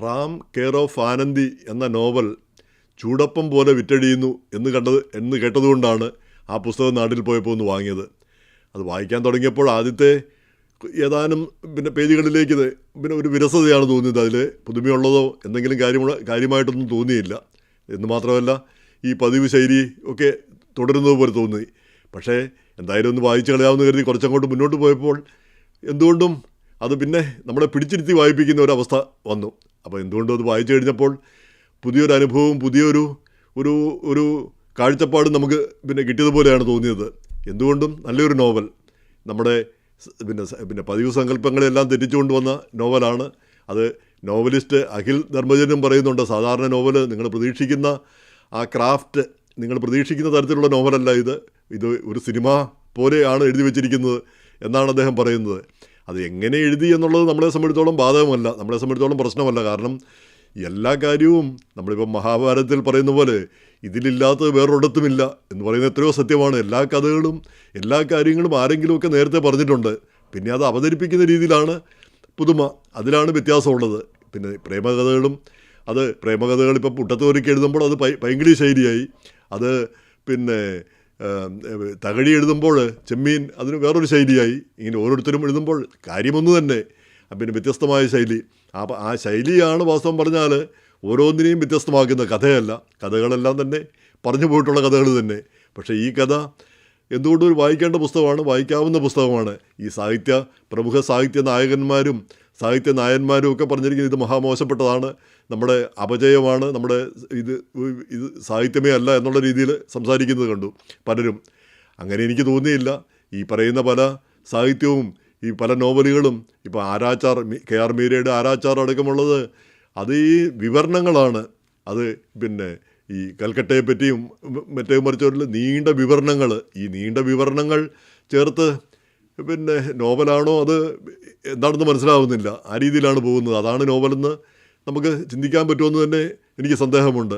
Ram care of Anandi എന്ന novel ചൂടപ്പം പോലെ വിറ്റഴിയുന്നു എന്ന് കേട്ടതുകൊണ്ടാണ് ആ പുസ്തകം നാട്ടിൽ പോയപ്പോൾ ഒന്ന് വാങ്ങിയത്. അത് വായിക്കാൻ തുടങ്ങിയപ്പോൾ ആദ്യത്തെ ഏതാനും പേജുകളിലേക്ക് ഒരു വിരസതയാണ് തോന്നിയത്. അതിൽ പുതുമയുള്ളതോ എന്തെങ്കിലും കാര്യമായിട്ടൊന്നും തോന്നിയില്ല. എന്ന് മാത്രമല്ല ഈ പതിവ് ശൈലി ഒക്കെ തുടരുന്നത് പോലെ തോന്നി. പക്ഷേ എന്തായാലും ഒന്ന് വായിച്ചു കളയാമെന്ന് കരുതി കുറച്ചങ്ങോട്ട് മുന്നോട്ട് പോയപ്പോൾ എന്തുകൊണ്ടും അത് പിന്നെ നമ്മളെ പിടിച്ചിരുത്തി വായിപ്പിക്കുന്ന ഒരവസ്ഥ വന്നു. അപ്പോൾ എന്തുകൊണ്ടും അത് വായിച്ചു കഴിഞ്ഞപ്പോൾ പുതിയൊരു അനുഭവവും പുതിയൊരു ഒരു ഒരു കാഴ്ചപ്പാടും നമുക്ക് കിട്ടിയതുപോലെയാണ് തോന്നിയത്. എന്തുകൊണ്ടും നല്ലൊരു നോവൽ, നമ്മുടെ പതിവ് സങ്കല്പങ്ങളെല്ലാം തെറ്റിച്ചുകൊണ്ട് വന്ന നോവലാണ്. അത് നോവലിസ്റ്റ് അഖിൽ ധർമ്മജനും പറയുന്നുണ്ട്, സാധാരണ നോവൽ നിങ്ങൾ പ്രതീക്ഷിക്കുന്ന ആ ക്രാഫ്റ്റ്, നിങ്ങൾ പ്രതീക്ഷിക്കുന്ന തരത്തിലുള്ള നോവലല്ല ഇത് ഒരു സിനിമ പോലെയാണ് എഴുതി വച്ചിരിക്കുന്നത് എന്നാണ് അദ്ദേഹം പറയുന്നത്. അത് എങ്ങനെ എഴുതി എന്നുള്ളത് നമ്മളെ സംബന്ധിച്ചോളം ബാധകമല്ല, നമ്മളെ സംബന്ധിച്ചോളം പ്രശ്നമല്ല. കാരണം എല്ലാ കാര്യവും നമ്മളിപ്പം മഹാഭാരതത്തിൽ പറയുന്ന പോലെ ഇതിലില്ലാത്തത് വേറൊരിടത്തുമില്ല എന്ന് പറയുന്നത് എത്രയോ സത്യമാണ്. എല്ലാ കഥകളും എല്ലാ കാര്യങ്ങളും ആരെങ്കിലുമൊക്കെ നേരത്തെ പറഞ്ഞിട്ടുണ്ട്. പിന്നെ അത് അവതരിപ്പിക്കുന്ന രീതിയിലാണ് പുതുമ, അതിലാണ് വ്യത്യാസമുള്ളത്. പിന്നെ പ്രേമകഥകൾ ഇപ്പം പുട്ടത്തോരിക്ക് എഴുതുമ്പോൾ അത് പൈങ്കിളി ശൈലിയായി. അത് തകഴി എഴുതുമ്പോൾ ചെമ്മീൻ അതിന് വേറൊരു ശൈലിയായി. ഇങ്ങനെ ഓരോരുത്തരും എഴുതുമ്പോൾ കാര്യമൊന്നു തന്നെ, വ്യത്യസ്തമായ ശൈലി. ആ ശൈലിയാണ് വാസ്തവം പറഞ്ഞാൽ ഓരോന്നിനെയും വ്യത്യസ്തമാക്കുന്ന, കഥയല്ല. കഥകളെല്ലാം തന്നെ പറഞ്ഞു പോയിട്ടുള്ള കഥകൾ തന്നെ. പക്ഷേ ഈ കഥ എന്തുകൊണ്ടും വായിക്കേണ്ട പുസ്തകമാണ്, വായിക്കാവുന്ന പുസ്തകമാണ്. ഈ പ്രമുഖ സാഹിത്യ നായകന്മാരും സാഹിത്യ നായന്മാരും ഒക്കെ പറഞ്ഞിരിക്കുന്നത് ഇത് മഹാമോശപ്പെട്ടതാണ്, നമ്മുടെ അപജയമാണ്, നമ്മുടെ ഇത് സാഹിത്യമേ അല്ല എന്നുള്ള രീതിയിൽ സംസാരിക്കുന്നത് കണ്ടു പലരും. അങ്ങനെ എനിക്ക് തോന്നിയില്ല. ഈ പറയുന്ന പല സാഹിത്യവും ഈ പല നോവലുകളും ഇപ്പോൾ KR മീരയുടെ ആരാച്ചാർ അടക്കമുള്ളത് അത് ഈ വിവരണങ്ങളാണ്. അത് ഈ കൽക്കട്ടയെ പറ്റിയും മറ്റേ മറിച്ചവരിൽ നീണ്ട വിവരണങ്ങൾ, ഈ നീണ്ട വിവരണങ്ങൾ ചേർത്ത് നോവലാണോ അത് എന്താണെന്ന് മനസ്സിലാവുന്നില്ല. ആ രീതിയിലാണ് പോകുന്നത്. അതാണ് നോവലെന്ന് നമുക്ക് ചിന്തിക്കാൻ പറ്റുമെന്ന് തന്നെ എനിക്ക് സന്ദേഹമുണ്ട്.